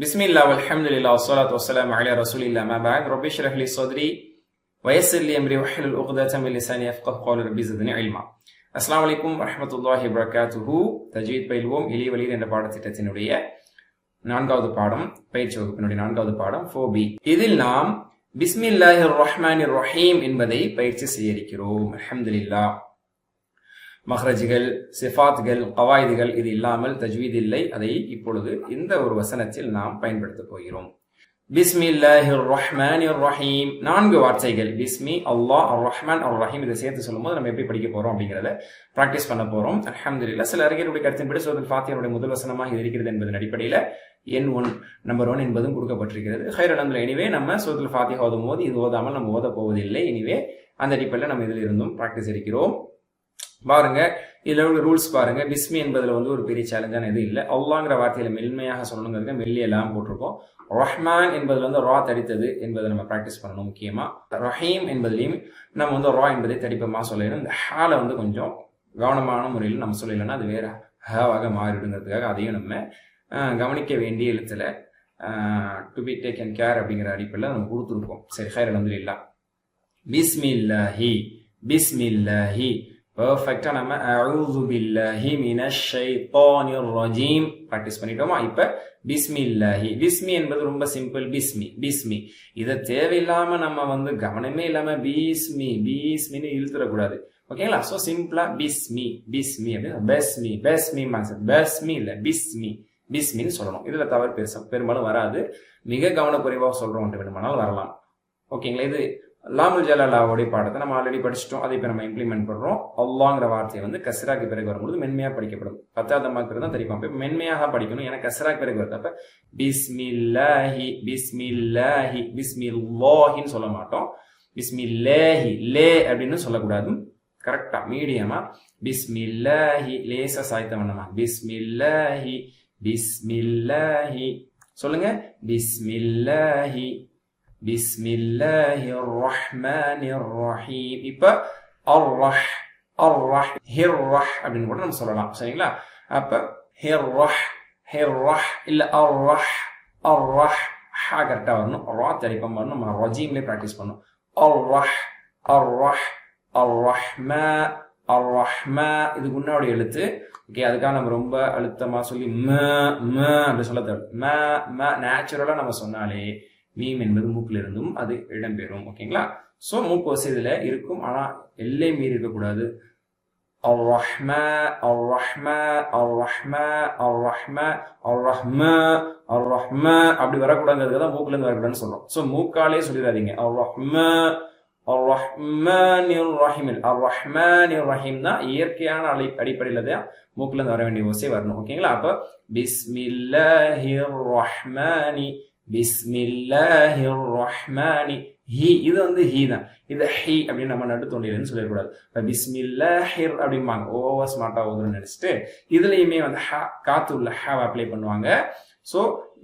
பிஸ்மில்லாஹ் வல்ஹம்துலில்லாஹ் வஸ்ஸலாத்து வஸ்ஸலாமு அலா ரசூலில்லாஹ் அம்மா பஅத் ரப்பி ஷ்ரஹ் லி ஸத்ரி வயஸ்ஸிர் லி அம்ரி வஹ்லுல் உக்ததம் மின் லிசானி யஃப்கஹு கௌலி ரப்பி ஸித்னி இல்மா. அஸ்ஸலாமு அலைக்கும் வரஹ்மத்துல்லாஹி வபரகாத்துஹு. தஜ்வீத் பயில்வோம் எளிய வழியில் என்ற பாடத்திட்டத்தினுடைய 4வது பாடம், பயிற்சி வகுப்பினுடைய 4வது பாடம் 4B. இதில் நாம் பிஸ்மில்லாஹிர் ரஹ்மானிர் ரஹீம் என்பதை பயிற்சி செய்ய இருக்கிறோம். அல்ஹம்துலில்லாஹ். மஹ்ரஜ்கள், சிஃபாத்கள், கவாயிதுகள் இது இல்லாமல் தஜ்வீத் இல்லை. அதை இப்பொழுது இந்த ஒரு வசனத்தில் நாம் பயன்படுத்த போகிறோம். பிஸ்மில்லாஹிர் ரஹ்மானிர் ரஹீம். 4 வார்த்தைகள். பிஸ்மி, அல்லாஹ், அர் ரஹ்மான், அர் ரஹீம். இதை சேர்த்து சொல்லும்போது நம்ம எப்படி படிக்க போறோம் அப்படிங்கிறத பிராக்டிஸ் பண்ண போறோம். அல்ஹம்துலில்லாஹ். சில அறிஞருடைய கருத்தின்படி சூரத்துல் ஃபாத்திஹாவுடைய முதல் வசனமாக இது இருக்கிறது என்பதன் அடிப்படையில் எண் 1 நம்பர் 1 என்பதும் கொடுக்கப்பட்டிருக்கிறது. ஹைர் அல்ஹம்துலில்லாஹ். எனிவே நம்ம சூரத்துல் ஃபாத்திஹா ஓதும் போது இது ஓதாமல் நம்ம ஓத போவதில்லை. எனிவே அந்த அடிப்படையில் நம்ம இதில் இருந்தும் பிராக்டிஸ் எடுக்கிறோம். பாருங்க, இதுல உள்ள ரூல்ஸ் பாருங்க. பிஸ்மி என்பதுல ஒரு பெரிய சேலஞ்சான இது இல்லை. அல்லாங்கிற வார்த்தையில மென்மையாக சொல்லணுங்கிறதுக்கு மெல்லிய எல்லாம் போட்டிருக்கோம். ரஹ்மான் என்பதுல ரா தடித்தது என்பதை நம்ம பிராக்டிஸ் பண்ணணும். முக்கியமா ரஹீம் என்பதிலையும் நம்ம ரா என்பதை தடிப்பமா சொல்லணும். இந்த ஹால கொஞ்சம் கவனமான முறையில் நம்ம சொல்லலைன்னா அது வேற ஹாவாக மாறிடுங்கிறதுக்காக அதையும் நம்ம கவனிக்க வேண்டிய எழுத்துல டு பி டேக்கன் கேர் அப்படிங்கிற அடிப்படையில் நம்ம கொடுத்துருக்கோம். சரி, ஹைர் அல்ஹம்துலில்லாஹ். பிஸ்மில்லாஹி, பிஸ்மில்லாஹி. பெர்ஃபெக்டா நம்ம அஊது பில்லாஹி மினஷ் ஷைத்தானிர் ரஜீம் பிராக்டிஸ் பண்ணிட்டோமா? இப்ப பிஸ்மில்லாஹி. பிஸ்மி என்பது ரொம்ப சிம்பிள். பிஸ்மி, பிஸ்மி. இதை தேவையில்லாம நம்ம கவனமே இல்லாம பீஸ்மி பீஸ்மின்னு இழுத்துடக்கூடாது. ஓகேங்களா? சோ சிம்பிளா பிஸ்மி, பிஸ்மி அப்படின்னு பெஸ்மி, பெஸ்மி பெஸ்மி இல்ல பிஸ்மி, பிஸ்மின்னு சொல்லணும். இதுல தவறு பெரும்பாலும் வராது. மிக கவனக்குறைவாக சொல்றோம் வேணுமானாலும் வரலாம். ஓகேங்களா? இது லாமுல் ஜலாலாவுடைய பாடத்தை நம்ம ஆல்ரெடி படிச்சுட்டோம். அதை இப்ப நம்ம இம்ப்ளிமெண்ட் பண்றோம். அல்லாங்கிற வார்த்தையை கஸ்ராக்கு பிறகு வரும்போது மென்மையா படிக்கப்படும். 10வது மார்க்கு தான் தெரியுமா? மென்மையாக படிக்கணும். ஏன்னா கஸ்ராக்கு பிறகு வருது. பிஸ்மில்லாஹி, பிஸ்மில்லாஹி, பிஸ்மில்லாஹின்னு சொல்ல மாட்டோம். பிஸ்மில்லாஹி லே அப்படின்னு சொல்லக்கூடாது. கரெக்டா மீடியமா பிஸ்மில்லாஹி லேசா சாய்த்த வேண்டாமா? பிஸ்மில்லாஹி, பிஸ்மில்லாஹி சொல்லுங்க. பிஸ்மில்லாஹி, பிஸ்மில்லாஹிர் ரஹ்மானிர் ரஹீம். இப்ப அர்ரஹ், அர்ரஹ், ஹிர்ரஹ் அப்படின்னு கூட நம்ம சொல்லலாம். சரிங்களா? அப்ப ஹிர்ரஹ், ஹிர்ரஹ் இல்ல அர்ரஹ், அர்ரஹ். ஹா கரெக்டா வரணும். ரா தரிப்பம் வரணும். நம்ம ரஜீம்ல பிராக்டிஸ் பண்ணணும். அர்ரஹ், அர்ரஹ், அர்ரஹ்மா, அர்ரஹ்மா. இதுக்கு முன்னாடி எழுத்து. ஓகே, அதுக்காக நம்ம ரொம்ப அழுத்தமா சொல்லி அப்படி சொல்ல தேவை. நேச்சுரலா நம்ம சொன்னாலே மீம் என்பது மூக்கில் இருந்தும் அது இடம்பெறும். ஓகேங்களா? சோ மூக்கு வசதி இதுல இருக்கும். ஆனா எல்லை மீறி இருக்கக்கூடாது. அர்ரஹ்மா, அர்ரஹ்மா, அர்ரஹ்மா, அர்ரஹ்மா, அர்ரஹ்மா, அர்ரஹ்மா அப்படி வரக்கூடாதுங்கிறதுக்கு தான் மூக்குல இருந்து வரக்கூடாதுன்னு சொல்றோம். சோ மூக்காலே சொல்லிடாதீங்க. அர்ரஹ்மா, அர்ரஹ்மானிர் ரஹீம். அர்ரஹ்மானிர் ரஹீம் தான் இயற்கையான அடிப்படையில தான் மூக்குல இருந்து வர வேண்டிய ஓசை வரணும். ஓகேங்களா? அப்ப பிஸ்மில்லாஹிர் ரஹ்மானி, பிஸ்மில்லாஹிர் ரஹ்மானி. ஹி இது ஹி தான். இது ஹி அப்படின்னு நம்ம நடு தொண்டையிலன்னு சொல்லக்கூடாது. பிஸ்மில்லாஹிர் அப்படிம்பாங்க. ஓவர் ஸ்மார்ட்டா ஓதுன்னு நினைச்சிட்டு இதுலயுமே காத்து உள்ள ஹாவ் அப்ளை பண்ணுவாங்க. சோ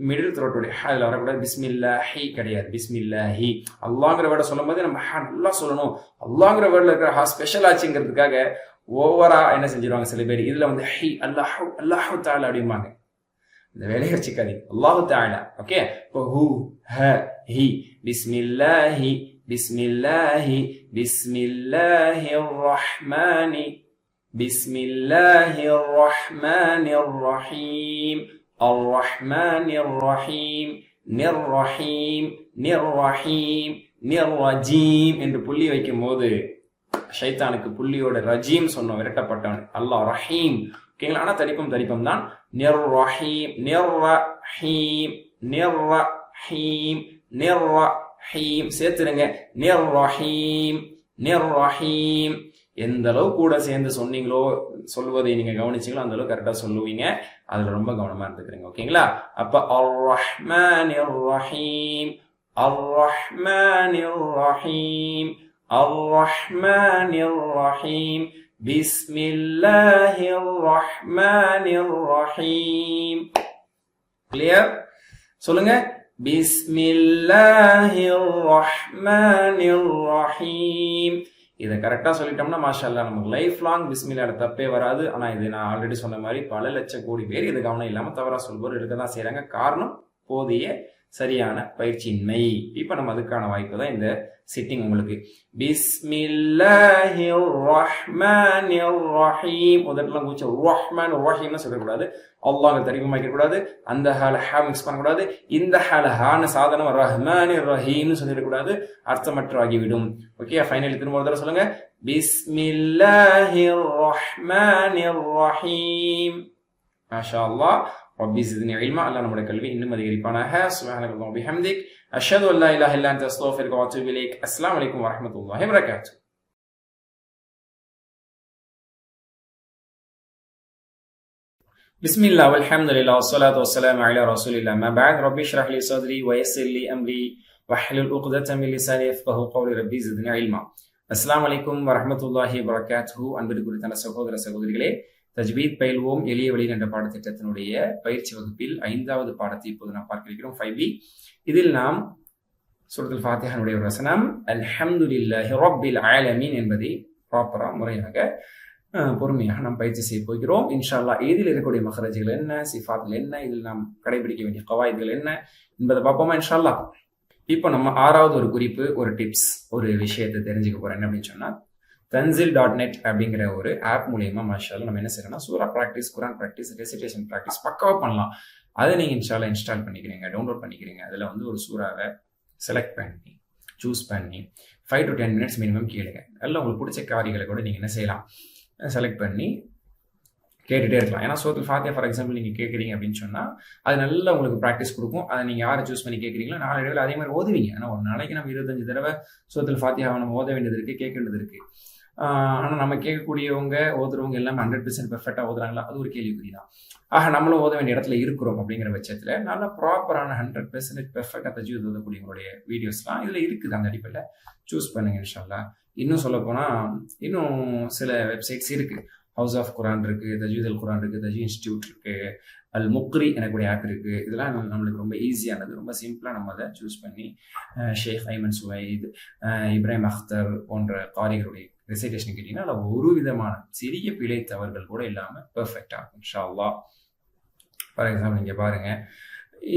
மிடில் த்ரோட்டுடைய ஹா இதுல வரக்கூடாது. பிஸ்மில்லாஹி கிடையாது. பிஸ்மில்லாஹி. அல்லாங்கிற வேர்டை சொல்லும் போது நம்ம ஹா நல்லா சொல்லணும். அல்லாங்கிற வேர்ட்ல இருக்கிற ஹா ஸ்பெஷல் ஆச்சுங்கிறதுக்காக ஓவரா என்ன செஞ்சிருவாங்க சில பேர். இதுல ஹி அல்லாஹு, அல்லாஹு தஆலா அப்படிம்பாங்க. இந்த வேலையை வச்சுக்காதீங்க. அல்லாஹு தஆலா. ஓகே, இப்போ ஹூ, ஹ, ஹி. பிஸ்மில்லாஹி, பிஸ்மில்லாஹி, பிஸ்மில்லாஹிர் ரஹ்மானி, பிஸ்மில்லாஹிர் ரஹ்மானிர் ரஹீம், அர் ரஹ்மானிர் ரஹீம், நிர் ரஹீம், நிர் ரஹீம், நிர் ரஜீம் என்று புள்ளி வைக்கும் போது ஷைத்தானுக்கு புள்ளியோட ரஜீம் சொன்னோம், விரட்டப்பட்டவன். அல்லாஹ் ரஹீம். ஓகேங்களா? ஆனா தரிப்பம் தான். நிர் ரஹீம், நிர் ரஹீம், நிர் ரஹீம், நிர் ரஹீம் சேர்த்துருங்க. நிர் ரஹீம், நிர் ரஹீம். எந்த அளவு கூட சேர்ந்து சொன்னீங்களோ, சொல்லுவதை நீங்க கவனிச்சீங்களோ அந்த அளவு கரெக்டா சொல்லுவீங்க. அதுல ரொம்ப கவனமா இருந்துக்கிறீங்க. ஓகேங்களா? அப்ப அர் ரஹ்மானிர் ரஹீம், அர் ரஹ்மானிர் ரஹீம், அர் ரஹ்மானிர் ரஹீம், பிஸ்மில்லாஹிர் ரஹ்மானிர் ரஹீம். கிளியர்? சொல்லுங்க. பிஸ்மில்லாஹிர் ரஹ்மானிர் ரஹீம். இதை கரெக்டா சொல்லிட்டோம்னா மாஷா அல்லாஹ் நமக்கு லைஃப் லாங் பிஸ்மில்லாஹ் தப்பே வராது. ஆனா இது நான் ஆல்ரெடி சொன்ன மாதிரி பல லட்சம் கோடி பேர் இது கவனம் இல்லாம தவறா சொல்வோர் இருக்கதான் செய்யறாங்க. காரணம் போதிய சரியான பயிற்சியின்மை. இப்ப நம்ம அதுக்கான வாய்ப்பு தான் இந்த சிட்டிங் உங்களுக்கு. பிஸ்மில்லாஹிர் ரஹ்மானிர் ரஹீம் முதல்ல கூச்ச ரஹ்மான் ரஹீம்னு சொல்லக்கூடாது. அல்லாஹ் தெரிவிக்க கூடாது. அந்த ஹால ஹா மிக்ஸ் பண்ணக்கூடாது. இந்த ஹால ஹான்னு சாதனம் ரஹ்மானிர் ரஹீம்னு சொல்லிடக்கூடாது. அர்த்தமற்ற ஆகிவிடும். ஓகே, ஃபைனலி திரும்ப ஒரு தடவை சொல்லுங்க. பிஸ்மில்லாஹிர் ரஹ்மானிர் ரஹீம். மாஷா அல்லாஹ். ரப்பி ஸித்னி இல்மா. அல்லாஹ் நம்முடைய கல்வி இன்னும் அதிகரிப்பானாக. சுப்ஹானல்லாஹி வ பிஹம்திக் அஷ்ஹது அல்லா இலாஹா இல்லா அன்த அஸ்தக்ஃபிருக வ அத்தூபு இலைக். அஸ்ஸலாமு அலைக்கும் வ ரஹ்மத்துல்லாஹி வ பரகாத்துஹு. பிஸ்மில்லாஹ் வல்ஹம்துலில்லாஹ் வஸ்ஸலாத்து வஸ்ஸலாமு அலா ரசூலில்லாஹ். அம்மா பஅத். ரப்பி இஷ்ரஹ் லி ஸத்ரி வ யஸ்ஸிர் லி அம்ரி வஹ்லுல் உக்தத்தம் மின் லிசானி யஃப்கஹு கௌலி. ரப்பி ஸித்னி இல்மா. அஸ்ஸலாமு அலைக்கும் வ ரஹ்மத்துல்லாஹி வ பரகாத்துஹு. அன்பிற்குரிய சகோதர சகோதரிகளே, தஜ்வீத் பயில்வோம் எளிய வழியில் என்ற பாடத்திட்டத்தினுடைய பயிற்சி வகுப்பில் 5வது பாடத்தை இப்போது நாம் பார்க்க இருக்கிறோம். 5B. இதில் நாம் சூரத்துல் ஃபாத்திஹாவுடைய ஒரு வசனம் அல்ஹம்துலில்லாஹி ரப்பில் ஆலமீன் என்பதை ப்ராப்பரா முறையாக பொறுமையாக நாம் பயிற்சி செய்ய போகிறோம். இன்ஷா அல்லாஹ் இதில் இருக்கக்கூடிய மஹரஜ்கள் என்ன, சிஃபாத்கள் என்ன, இதில் நாம் கடைபிடிக்க வேண்டிய கவாய்துகள் என்ன என்பதை பார்ப்போமா இன்ஷா அல்லாஹ். இப்போ நம்ம 6வது ஒரு குறிப்பு, ஒரு டிப்ஸ், ஒரு விஷயத்தை தெரிஞ்சுக்க போறோம். என்ன அப்படின்னு சொன்னா, Tanzil.net அப்படிங்கிற ஒரு ஆப் மூலியமா மாஷாஅல்லாஹ் நம்ம என்ன செய்யறோம்னா சூரா பிராக்டிஸ், குரான் பிராக்டிஸ், ரெசிடேஷன் பிராக்டிஸ் பக்காவா பண்ணலாம். அதை நீங்க இன்ஷாஅல்லாஹ் இன்ஸ்டால் பண்ணிக்கிறீங்க, டவுன்லோட் பண்ணிக்கிறீங்க. அதுல வந்து ஒரு சூறாவை செலக்ட் பண்ணி சூஸ் பண்ணி 5 to 10 minutes மினிமம் கேளுங்க. நல்லா உங்களுக்கு பிடிச்ச காரியங்களை கூட நீங்க என்ன செய்யலாம், செலக்ட் பண்ணி கேட்டுட்டே இருக்கலாம். ஏன்னா சூரத்துல் ஃபாத்திஹா ஃபார் எக்ஸாம்பிள் நீங்க கேட்குறீங்க அப்படின்னு சொன்னா அது நல்லா உங்களுக்கு ப்ராக்டிஸ் கொடுக்கும். அதை நீங்க யாரை சூஸ் பண்ணி கேட்குறீங்களோ நாளடைவில் அதே மாதிரி ஓதுவீங்க. ஏன்னா ஒரு நாளைக்கு நம்ம 25 தடவை சூரத்துல் ஃபாத்திஹாவை நம்ம ஓத வேண்டியது இருக்கு, கேட்க வேண்டியது இருக்கு. ஆனால் நம்ம கேட்கக்கூடியவங்க ஓதுறவங்க எல்லாமே 100% பெர்ஃபெக்டாக ஓதுறாங்களா, அது ஒரு கேள்விக்குறி தான். நம்மளும் ஓத வேண்டிய இடத்துல இருக்கிறோம். அப்படிங்கிற பட்சத்தில் நல்லா ப்ராப்பரான 100% பெர்ஃபெக்டாக தஜ்வீத் ஓதக்கூடியவங்களுடைய வீடியோஸ்லாம் இதில் இருக்குது. அந்த அடிப்படையில் சூஸ் பண்ணுங்க இன்ஷா அல்லாஹ். இன்னும் சொல்ல போனால் இன்னும் சில வெப்சைட்ஸ் இருக்குது. ஹவுஸ் ஆஃப் குரான் இருக்குது, தஜ்வீத் அல் குரான் இருக்குது, தஜ்வீத் இன்ஸ்டியூட் இருக்குது, அல் முக்ரி எனக்குடைய ஆப் இருக்குது. இதெல்லாம் நம்மளுக்கு ரொம்ப ஈஸியானது, ரொம்ப சிம்பிளாக நம்ம அதை சூஸ் பண்ணி ஷேக் ஐமன் சுவைத், இப்ராஹிம் அக்தர் போன்ற காரிகளுடைய ரெசிடேஷன் கேட்டீங்கன்னா அதில் ஒரு விதமான சிறிய பிழை தவறுகள் கூட இல்லாமல் பெர்ஃபெக்டாக இன்ஷா அல்லாஹ். ஃபார் எக்ஸாம்பிள் நீங்கள் பாருங்கள்,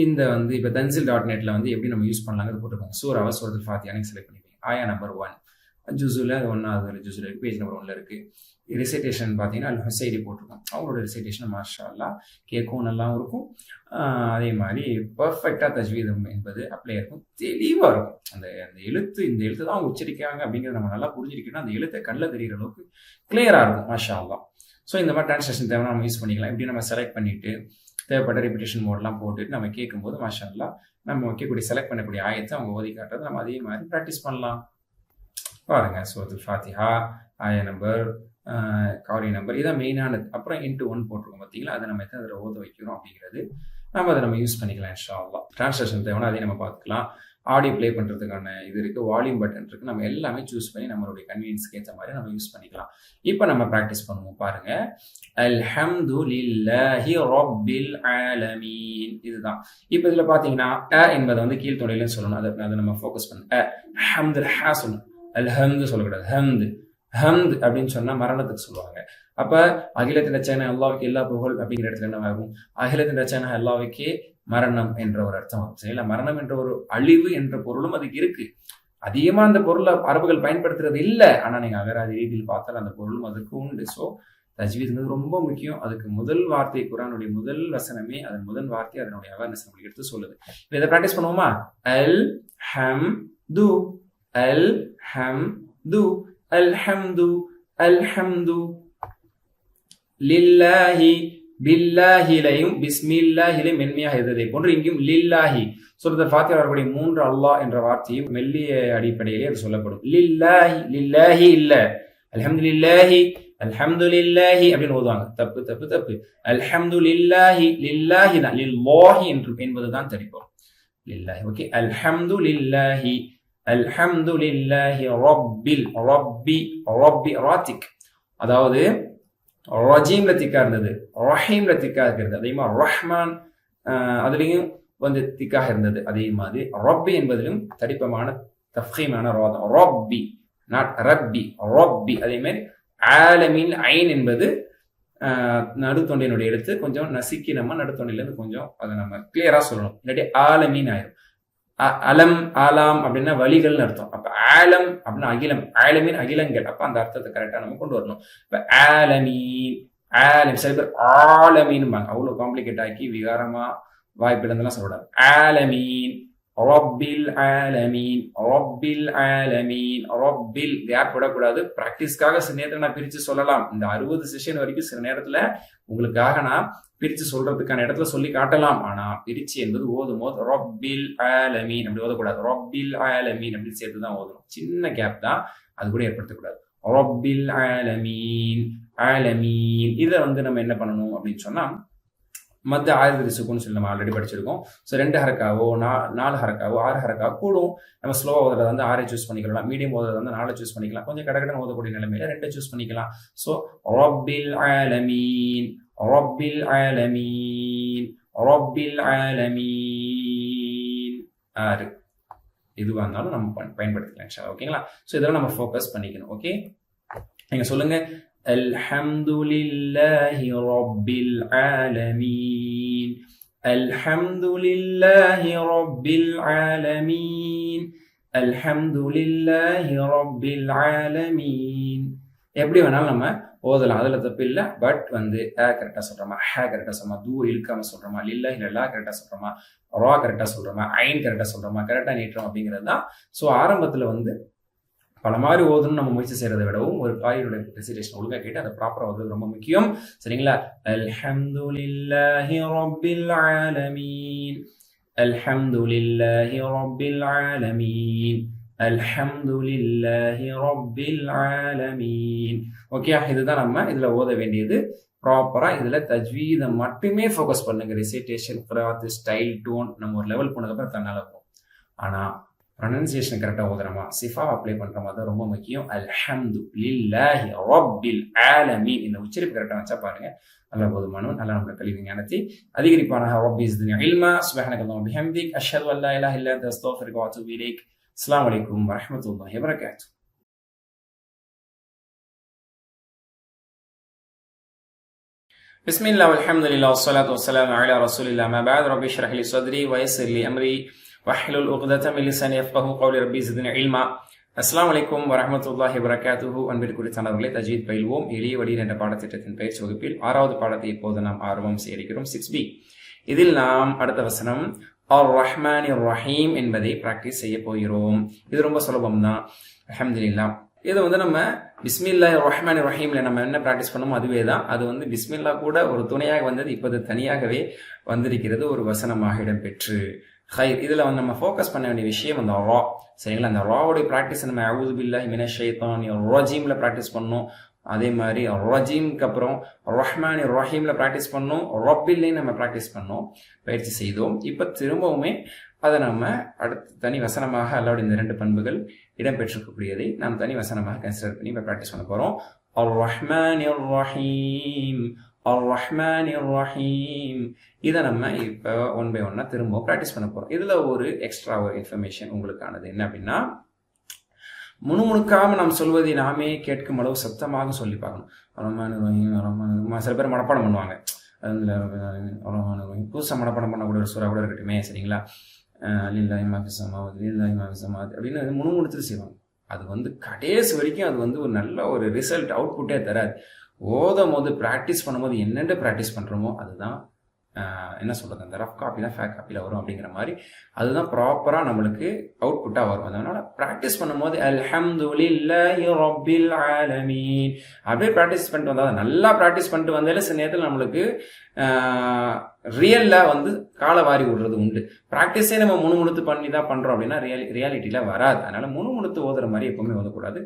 இந்த வந்து இப்போ Tanzil.netல வந்து எப்படி நம்ம யூஸ் பண்ணலாங்கிறது போட்டுருக்கோங்க. சூரத்துல் ஃபாத்திஹா செலக்ட் பண்ணிப்பீங்க. ஆயா நம்பர் 1 ஜுஸுல 1வது ஜுஸுல இருக்குது, பேஜ் நம்பர் 1ல இருக்குது. ரிசைட்டேஷன் பார்த்தீங்கன்னா அல் ஹுசைரி போட்டிருக்கோம். அவங்களோட ரிசைட்டேஷன் மாஷா அல்லாஹ் கேட்கவும் நல்லாவும் இருக்கும். அதே மாதிரி பர்ஃபெக்டாக தஜ்வீதம் என்பது அப்ளை இருக்கும், தெளிவாக இருக்கும். அந்த எழுத்து, இந்த எழுத்து தான் அவங்க உச்சரிக்காங்க அப்படிங்கிறத நம்ம நல்லா புரிஞ்சிருக்கணும். அந்த எழுத்தை கண்ணில் தெரிகிற அளவுக்கு கிளியராக இருக்கும் மாஷா அல்லாஹ். ஸோ இந்த மாதிரி டிரான்ஸ்லேஷன் தேவை நம்ம யூஸ் பண்ணிக்கலாம். இப்படி நம்ம செலக்ட் பண்ணிட்டு தேவைப்பட்ட ரிப்பிட்டேஷன் மோட்லாம் போட்டுட்டு நம்ம கேட்கும்போது மாஷா அல்லாஹ் நம்ம வைக்கக்கூடிய செலக்ட் பண்ணக்கூடிய ஆயத்தை அவங்க ஓதி காட்டுறது நம்ம அதே மாதிரி ப்ராக்டிஸ் பண்ணலாம். பாருங்க, சூரத்துல் ஃபாத்திஹா ஆயா நம்பர், காரி நம்பர், இதான் மெயினானது. அப்புறம் into 1 போட்டிருக்கோம் பார்த்தீங்களா, அதை நம்ம அதில் ஓத வைக்கிறோம் அப்படிங்கிறது நம்ம அதை நம்ம யூஸ் பண்ணிக்கலாம் இன்ஷா அல்லாஹ். டிரான்ஸ்லேஷன் தேவைன்னா அதையும் நம்ம பார்த்துக்கலாம். ஆடியோ ப்ளே பண்ணுறதுக்கான இது இருக்குது, வால்யூம் பட்டன் இருக்குது. நம்ம எல்லாமே சூஸ் பண்ணி நம்மளுடைய கன்வீனியன்ஸ்க்கு ஏற்ற மாதிரி நம்ம யூஸ் பண்ணிக்கலாம். இப்போ நம்ம ப்ராக்டிஸ் பண்ணுவோம். பாருங்க, அல்ஹம்துலில்லாஹி ரப்பில் ஆலமீன், இதுதான். இப்போ இதில் பார்த்தீங்கன்னா என்பதை வந்து கீழ்த்தொடையிலும் சொல்லணும். அதை நம்ம ஃபோக்கஸ் பண்ண ஹம்து ஹா சொல்லணும். அல்ஹம்து சொல்லக்கூடாது, ஹம்து. ஹம்த் அப்படின்னு சொன்னா மரணத்துக்கு சொல்லுவாங்க. அப்ப அகிலத்தின் ரச்சனை அல்லாஹ்வுக்கு எல்லா புகழ் அப்படிங்கிற இடத்துல என்ன ஆகும், அகிலத்தின் ரச்சனை அல்லாஹ்வுக்கே மரணம் என்ற ஒரு அர்த்தம் வரும். சரிங்களா? மரணம் என்ற ஒரு அழிவு என்ற பொருளும் அதுக்கு இருக்கு. அதிகமா அந்த பொருளை அரபுகள் பயன்படுத்துறது இல்லை. ஆனா நீங்க அகராதி ரீதியில் பார்த்தால் அந்த பொருளும் அதுக்கு உண்டு. ஸோ தஜ்வீத்ங்கிறது ரொம்ப முக்கியம். அதுக்கு முதல் வார்த்தை, குர்ஆனுடைய முதல் வசனமே, அதன் முதல் வார்த்தை அதனுடைய அவேர்னஸ் நம்மளுக்கு எடுத்து சொல்லுது. இதை ப்ராக்டிஸ் பண்ணுவோமா? அல் ஹம் து, அல் ஹம் து, அல்ஹம்து, அல்ஹம்து, லில்லாஹி, பில்லாஹிலையும் பிஸ்மில்லாஹிலையும் மென்மையாக இருந்ததை போன்று இங்கும் லில்லாஹி சூரத்துல் ஃபாத்திஹா வரக்கூடிய 3 அல்லாஹ் என்ற வார்த்தையும் மெல்லிய அடிப்படையிலே அது சொல்லப்படும். லில்லாஹி, லில்லாஹி இல்ல, அல்ஹம்துலில்லாஹி, அல்ஹம்துலில்லாஹி அப்படின்னு ஓதுவாங்க. தப்பு தப்பு தப்பு. அல்ஹம்துலில்லாஹி, லில்லாஹி தான், லில்லாஹி என்பதுதான் தெரியும். லில்லாஹி. ஓகே, அல்ஹம்துலில்லாஹி, அல்ஹம்துலில்லாஹி ரப்பில், ரப்பி, ரப்பி ராத்திக், அதாவது ரஜீம் லத்திக்கா இருந்தது, ரஹீம் லத்திக்கா இருக்கிறது. அதே மாதிரி ரஹ்மான் அதுலேயும் வந்து திக்காக இருந்தது. அதே மாதிரி ரப்பி என்பதிலும் தடிப்பமான தஃப்ஹீமான ராதம், ரப்பி நாட் ரப்பி, ரப்பி. அதே மாதிரி ஆலமீன் ஐன் என்பது நடுத்தொண்டையினுடைய எடுத்து கொஞ்சம் நசுக்கி நம்ம நடுத்தொண்டையிலேருந்து கொஞ்சம் அதை நம்ம கிளியரா சொல்லணும். இல்லாட்டி ஆலமீன் ஆயிரும். அலம் ஆலாம் அப்படின்னா வழிகள்னு அர்த்தம். அப்ப ஆலம் அப்படின்னா அகிலம், ஆலமீன் அகிலங்கள். அப்ப அந்த அர்த்தத்தை கரெக்டா நம்ம கொண்டு வரணும். இப்ப ஆலமீன் ஆலம், சில பேர் ஆலமீன்பாங்க, அவ்வளவு காம்ப்ளிகேட் ஆக்கி விகாரமா வாய்ப்பிழந்தெல்லாம் சொல்லக்கூடாது. ஆலமீன் ரப்பில் ஆலமீன் ரப்பில் ஆலமீன் ரப்பில் கேப் விடக்கூடாது. பிராக்டிஸ்க்காக சில நேரத்தில் நான் பிரிச்சு சொல்லலாம். இந்த 60 செஷன் வரைக்கும் சில நேரத்துல உங்களுக்காக நான் பிரிச்சு சொல்றதுக்கான இடத்துல சொல்லி காட்டலாம். ஆனா பிரிச்சு என்பது ஓதும் போது ரப்பில் ஆலமீன் அப்படி ஓதக்கூடாது. ரப்பில் ஆலமீன் அப்படின்னு சேர்த்துதான் ஓதணும். சின்ன கேப் தான், அது கூட ஏற்படுத்தக்கூடாது. ரப்பில் ஆலமீன் ஆலமீன். இதை நம்ம என்ன பண்ணணும் அப்படின்னு சொன்னா, மத்த ஆயுர்வேத சுக்குன்னு சொல்லி நம்ம ஆல்ரெடி படிச்சிருக்கோம். ஸோ 2 ஹரக்காவோ 4 ஹரக்காவோ 6 ஹரக்காவோ கூடும். நம்ம ஸ்லோவா ஓதுறத 6 சூஸ் பண்ணிக்கலாம், மீடியம் ஓதுறத 4 சூஸ் பண்ணிக்கலாம், கொஞ்சம் கடகடன் ஓதக்கூடிய நிலைமையில 2 சூஸ் பண்ணிக்கலாம். ஸோ ரப்பில் ஆலமீன் ரப்பில் ஆலமீன் ரப்பில் ஆலமீன் 6 எதுவாக இருந்தாலும் நம்ம பயன்படுத்திக்கலாம். ஓகேங்களா? ஸோ இதெல்லாம் நம்ம ஃபோக்கஸ் பண்ணிக்கணும். ஓகே, நீங்க சொல்லுங்க. அல்ஹம்துலில்லாஹி ரப்பில் ஆலமீன் அல்ஹம்துலில்லாஹி ரப்பில் ஆலமீன் அல்ஹம்துலில்லாஹி ரப்பில் ஆலமீன். எப்படி வேணாலும் நம்ம ஓதலாம், அதுல தப்பு இல்லை. பட் கரெக்டா சொல்றோமா, ஹே கரெக்டா சொல்றோமா, தூ இழுக்காம சொல்றோமா, லில்லாஹி லல்லா கரெக்டா சொல்றோமா, ரா கரெக்டா சொல்றோமா, ஐன் கரெக்டா சொல்றோமா, கரெக்டா நீட்டுறோம் அப்படிங்கிறது தான். ஸோ ஆரம்பத்துல பல மாதிரி ஓதணும் நம்ம முயற்சி செய்யறதை விடவும் ஒரு காயோட ரெசிடேஷன் ஒழுங்கா கேட்டு அதை ப்ராப்பரா ஓதுறது ரொம்ப முக்கியம். சரிங்களா? அல்ஹம்துலில்லாஹி ரப்பில் ஆலமீன் அல்ஹம்துலில்லாஹி ரப்பில் ஆலமீன் அல்ஹம்துலில்லாஹி ரப்பில் ஆலமீன். ஓகே, இதுதான் நம்ம இதுல ஓத வேண்டியது. ப்ராப்பரா இதுல தஜ்வீதை மட்டுமே ஃபோக்கஸ் பண்ணுங்க. ரெசிடேஷன், கிராத், ஸ்டைல், டோன் நம்ம ஒரு லெவல் போனதுக்கப்புறம் தன்னால இருக்கும். ஆனா ப்ரொனன்சியேஷன் கரெக்டாக ஓதுறோமா, சிஃபா அப்ளை பண்றோமா, தான் ரொம்ப முக்கியம். அல்ஹம்து லில்லாஹி ரப்பில் ஆலமீன் இந்த உச்சரிப்பு கரெக்டாக வச்சா பாருங்க, நல்லா போதுமானவன், நல்லா நம்மளோட கல்வி ஞானத்தை அதிகரிப்பானாக. ரப்பி ஸித்னி இல்மா. சுப்ஹானக்கல்லாஹு வபிஹம்திக் அஷ்ஹது அல்லா இலாஹா இல்லா அன்த அஸ்தக்ஃபிருக வ அத்தூபு இலைக். அஸ்ஸலாமு அலைக்கும் வரஹ்மத்துல்லாஹி வபரகாத்துஹு. பிஸ்மில்லாஹ் வல்ஹம்துலில்லாஹ் வஸ்ஸலாத்து வஸ்ஸலாமு அலா ரசூலில்லாஹ். அம்மா பஅத். ரப்பி இஷ்ரஹ் லி ஸத்ரி வ யஸ்ஸிர் லி அம்ரி வஹ்லுல் உக்ததம் மின் லிசானி யஃப்கஹு கௌலி. ரப்பி ஸித்னி இல்மா. அஸ்ஸலாமு அலைக்கும் வரஹ்மத்துல்லாஹி வபரகாத்துஹு. அன்பிற்குரியவர்களே, தஜ்வீத் பயில்வோம் எளிய வழியில் என்ற பாடத்திட்டத்தின் பயிற்சி வகுப்பில் 6வது பாடத்தை இப்போது நாம் ஆர்வம் செய்கிறோம். 6B. இதில் நாம் அடுத்த வசனம் அர் ரஹ்மானிர் ரஹீம் என்பதை பிராக்டிஸ் செய்ய போகிறோம். இது ரொம்ப சுலபம் தான். அல்ஹம்துலில்லாஹ். இது நம்ம பிஸ்மில்லாஹிர் ரஹ்மானிர் ரஹீம்ல நம்ம என்ன பிராக்டிஸ் பண்ணோமோ அதுவே தான். அது பிஸ்மில்லா கூட ஒரு துணையாக வந்தது, இப்போது தனியாகவே வந்திருக்கிறது, ஒரு வசனமாக இடம்பெற்று. ஹைர், இதுல நம்ம ஃபோக்கஸ் பண்ண வேண்டிய விஷயம் அந்த ரா. சரிங்களா? அந்த ராவுடைய பிராக்டிஸ் நம்ம அஊது பில்லாஹி மினஷ் ஷைத்தானிர் ரஜீம்ல பிராக்டிஸ் பண்ணோம். அதே மாதிரி ரஜீம்க்கு அப்புறம் ரஹ்மானிர் ரஹீம்ல பிராக்டிஸ் பண்ணோம். ரப்பில்லையும் நம்ம பிராக்டிஸ் பண்ணோம், பயிற்சி செய்தோம். இப்ப திரும்பவுமே அதை நம்ம அடுத்த தனி வசனமாக அல்லாவுடைய இந்த 2 பண்புகள் இடம்பெற்றிருக்கக்கூடியதை நாம் தனி வசனமாக கன்சிடர் பண்ணி இப்ப பிராக்டிஸ் பண்ண போறோம். அர் ரஹ்மானிர் ரஹீம் அர் ரஹ்மானிர் ரஹீம். இதை நம்ம இப்போ 1 by 1 திரும்ப ப்ராக்டிஸ் பண்ண போறோம். இதுல ஒரு எக்ஸ்ட்ரா ஒரு இன்ஃபர்மேஷன் உங்களுக்கானது என்ன அப்படின்னா, முணுமுணுக்காம நாம் சொல்வதை நாமே கேட்கும் அளவு சத்தமாக சொல்லி பார்க்கணும். ரஹ்மானிர் ரஹீம் ரஹ்மானிர். சில பேர் மனப்பாடம் பண்ணுவாங்க, புதுசாக மனப்பாடம் பண்ணக்கூடிய ஒரு சூறா கூட இருக்கட்டுமே. சரிங்களா? லில்லாஹி மா ஃபிஸ் ஸமாவாதி லில்லாஹி மா ஃபிஸ் ஸமாவாதி அப்படின்னு முணுமுணுத்துட்டு செய்வாங்க. அது கடைசி வரைக்கும் அது ஒரு நல்ல ஒரு ரிசல்ட் அவுட்புட்டே தராது. ஓதும் போது ப்ராக்டிஸ் பண்ணும்போது என்னென்ன ப்ராக்டிஸ் பண்ணுறோமோ அதுதான் என்ன சொல்கிறது, அந்த ரஃப் காப்பி தான் ஃபேக் காப்பியில் வரும் அப்படிங்கிற மாதிரி அதுதான் ப்ராப்பராக நம்மளுக்கு அவுட்புட்டாக வரும். அதனால் ப்ராக்டிஸ் பண்ணும்போது அல்ஹம்துலில்லாஹி ரப்பில் ஆலமீன் அப்படியே ப்ராக்டிஸ் பண்ணிட்டு வந்தால், நல்லா ப்ராக்டிஸ் பண்ணிட்டு வந்தாலே சில நேரத்தில் நம்மளுக்கு ரியலில் காலை விடுறது உண்டு. ப்ராக்டிஸே நம்ம முணுமுணுத்து பண்ணி தான் பண்ணுறோம் அப்படின்னா ரியாலிட்டியில் வராது. அதனால் முணுமுணுத்து ஓதுற மாதிரி எப்பவுமே ஓதக்கூடாது.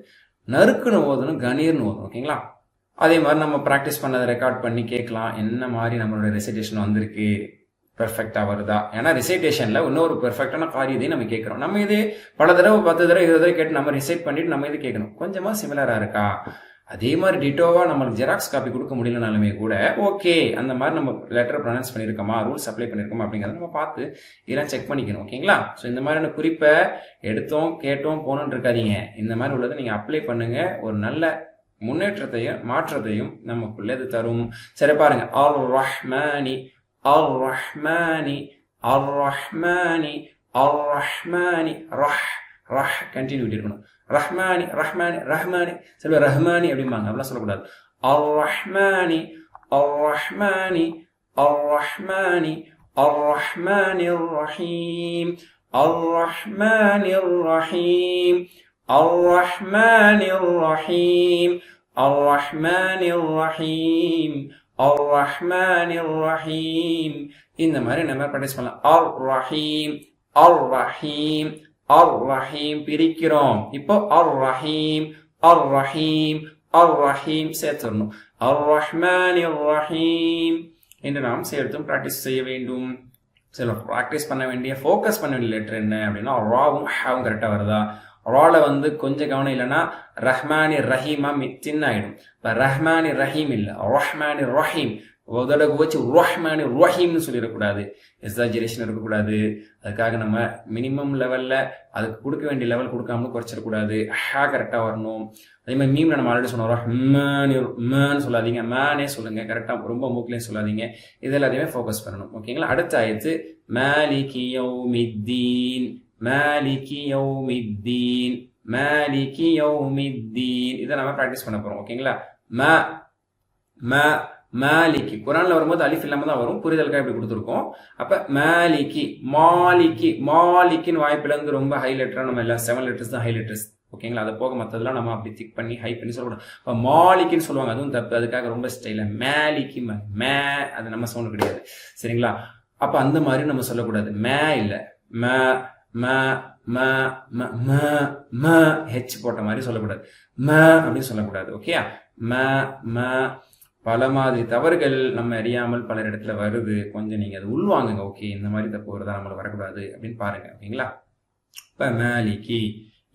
நறுக்குன்னு ஓதணும், கணீர்னு ஓதணும். ஓகேங்களா? அதே மாதிரி நம்ம ப்ராக்டிஸ் பண்ணதை ரெக்கார்ட் பண்ணி கேட்கலாம், என்ன மாதிரி நம்மளோட ரெசிடேஷன் வந்திருக்கு, பெர்ஃபெக்டா வருதா. ஏன்னா ரெசிடேஷன்ல இன்னொரு பெர்ஃபெக்டான காரியத்தையும் நம்ம கேட்கிறோம். நம்ம இது பல தடவை 10 தடவை 20 தடவை கேட்டு நம்ம ரிசைட் பண்ணிட்டு நம்ம இது கேட்கணும், கொஞ்சமா சிமிலரா இருக்கா. அதே மாதிரி டிட்டோவா நம்மளுக்கு ஜெராக்ஸ் காப்பி கொடுக்க முடியலனாலுமே கூட ஓகே, அந்த மாதிரி நம்ம லெட்டர் ப்ரொனவுன்ஸ் பண்ணியிருக்கோமா, ரூல்ஸ் அப்ளை பண்ணியிருக்கோமா அப்படிங்கிறத நம்ம பார்த்து இதெல்லாம் செக் பண்ணிக்கணும். ஓகேங்களா? ஸோ இந்த மாதிரியான குறிப்பை எடுத்தோம் கேட்டோம் போகணுன்னு இருக்காதீங்க. இந்த மாதிரி உள்ளதை நீங்கள் அப்ளை பண்ணுங்க. ஒரு நல்ல முன்னேற்றத்தையும் மாற்றத்தையும் நமக்குள்ள இது தரும். சரி பாருங்க, அர் ரஹ்மானி அர் ரஹ்மானி அர் ரஹ்மானி அர் ரஹ்மானி ரஹ் ரஹ் கண்டினியூட்டி இருக்கணும். ரஹ்மானி ரஹ்மானி ரஹ்மானி சில ரஹ்மானி அப்படிம்பாங்க, அப்படிலாம் சொல்லக்கூடாது. அர் ரஹ்மானி அர் ரஹ்மானி அர் ரஹ்மானி அர் ரஹ்மானி ரஹீம் அர் ரஹ்மானி ரஹீம் அர் ரஹ்மானி ரஹீம் அர் ரஹ்மானி ரஹீம் அர் ரஹ்மானி ரஹீம். இந்த மாதிரி நம்ம ப்ராக்டிஸ் பண்ணலாம். அர் ரஹீம் அர் ரஹீம் அர் ரஹீம் பிரிக்கிறோம். இப்போ அர் ரஹீம் அர் ரஹீம் அர் ரஹீம் சேர்த்துடணும். அர் ரஹ்மானி ரஹீம் என்று நாம் சேர்த்தும் ப்ராக்டிஸ் செய்ய வேண்டும். சில ப்ராக்டிஸ் பண்ண வேண்டிய ஃபோக்கஸ் பண்ண வேண்டிய லெட்டர் என்ன அப்படின்னா, ராவும் ஹாவும் கரெக்டாக வருதா. ரால கொஞ்சம் கவனம் இல்லைன்னா ரஹ்மானி ரஹீமா சின்ன ஆயிடும். இப்போ ரஹ்மானி ரஹீம் இல்லை, ரஹ்மானி ரஹீம். உதடகு வச்சு ரஹ்மானி ரஹீம்னு சொல்லிடக்கூடாது, எக்ஸாஜரேஷன் இருக்கக்கூடாது. அதுக்காக நம்ம மினிமம் லெவலில் அதுக்கு கொடுக்க வேண்டிய லெவல் கொடுக்காமலும் குறைச்சிடக்கூடாது. ஹா கரெக்டாக வரணும். அதே மாதிரி மீம்ல நம்ம ஆல்ரெடி சொன்னோம், ரஹ்மானு சொல்லாதீங்க, மேனே சொல்லுங்க கரெக்டாக, ரொம்ப மூக்கிலையும் சொல்லாதீங்க. இது எல்லாத்தையுமே ஃபோக்கஸ் பண்ணணும். ஓகேங்களா. அடுத்த ஆயத்து மாலிகி யௌமித்தீன் மாலிகி யௌமித்தீன் மாலிகி யௌமித்தீன். இதை நம்ம ப்ராக்டிஸ் பண்ண போறோம். ஓகேங்களா. மாலிகி குரான்ல வரும்போது அலிஃப் இல்லாம தான் வரும், புரிதலுக்காக இப்படி கொடுத்துருக்கோம். அப்ப மாலிகி மாலிகி மாலிக்கின்னு வாய்ப்புல இருந்து ரொம்ப ஹை லெட்டரா நம்ம எல்லாம் 7 லெட்டர்ஸ் தான் ஹை லெட்டர்ஸ். ஓகேங்களா. அதை போக மற்றதெல்லாம் நம்ம அப்படி திக் பண்ணி ஹை பண்ணி சொல்லக்கூடாது. இப்போ மாலிக்கின்னு சொல்லுவாங்க, அதுவும் தப்பு. அதுக்காக ரொம்ப ஸ்டைல மேலிக்கி மே, அது நம்ம சவுண்ட் கிடையாது. சரிங்களா. அப்ப அந்த மாதிரி நம்ம சொல்லக்கூடாது. மே இல்ல ம ம ம ம ம ஹெச் போட்ட மாதிரி சொல்லக்கூடாது. ம அப்படின்னு சொல்லக்கூடாது. ஓகே. ம ம பல மாதிரி தவறுகள் நம்ம அறியாமல் பல இடத்துல வருது. கொஞ்சம் நீங்க அதை உள்வாங்குங்க. ஓகே, இந்த மாதிரி தப்பு வருதா, நம்மளுக்கு வரக்கூடாது அப்படின்னு பாருங்க. ஓகேங்களா. இப்ப மாலிகி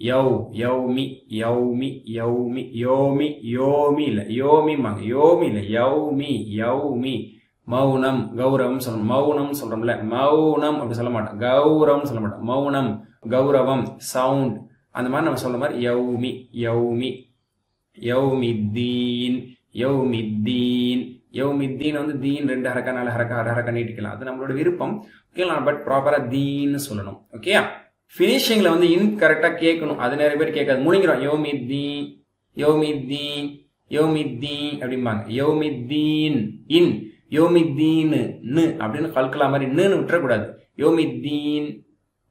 யௌ யௌமி யௌமி யௌமி யோமி யோமி இல்ல யோமிமாங்க, யோமி இல்ல யௌமி யௌமி. மௌனம் கௌரவம் சொல்லணும். மௌனம் சொல்றோம்ல, மௌனம் அப்படி சொல்ல மாட்டோம், கௌரவம் சொல்ல மாட்டோம். மௌனம் கௌரவம் சவுண்ட் அந்த மாதிரி நம்ம சொல்ற மாதிரி யௌமி யௌமி யௌமித்தீன் யௌமித்தீன். யௌமித்தீன் தீன் 2 ஹரக்கா 4 ஹரக்கா 6 ஹரக்கா நீட்டிக்கலாம், அது நம்மளோட விருப்பம். ஓகேங்களா. பட் ப்ராப்பரா தீன்னு சொல்லணும். ஓகே. ஃபினிஷிங்ல இன் கரெக்டா கேட்கணும், அது நிறைய பேர் கேட்காது, முனிங்கிறோம். யௌமித்தீன் யௌமித்தீன் யௌமித்தீன் அப்படிம்பாங்க. யௌமித்தீன் இன் யோமித்தீன் அப்படின்னு கல்கலா மாதிரி நின்னு விட்டுறக்கூடாது. யோமித்தீன்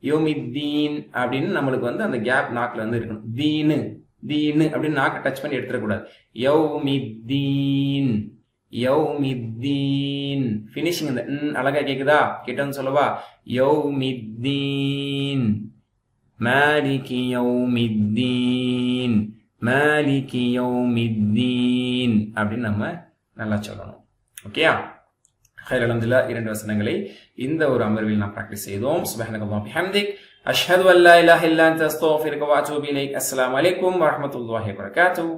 யோமித்தீன் அப்படின்னு நம்மளுக்கு அந்த கேப் நாக்குல இருக்கணும். தீனு தீனு அப்படின்னு நாக்கை டச் பண்ணி எடுத்துடக்கூடாது. யௌமித்தீன் யௌமித்தீன். ஃபினிஷிங் இந்த அழகா கேக்குதா, கேட்டோன்னு சொல்லவா. யௌமித்தீன் மாலிகி யௌமித்தீன் மாலிகி யௌமித்தீன் அப்படின்னு நம்ம நல்லா சொல்லணும். ஓகேயா. ஹைர் அல்ஹம்துலில்லாஹ். 2 வசனங்களை இந்த ஒரு அமர்வில் நாம் பிராக்டிஸ் செய்தோம். சுப்ஹானக்கல்லாஹு பிஹம்திக் அஷ்ஹது அல்லா இலாஹா இல்லா அன்த அஸ்தக்ஃபிருக வ அத்தூபு இலைக். அஸ்ஸலாமு அலைக்கும் வ ரஹ்மத்துல்லாஹி வ பரகாத்துஹு.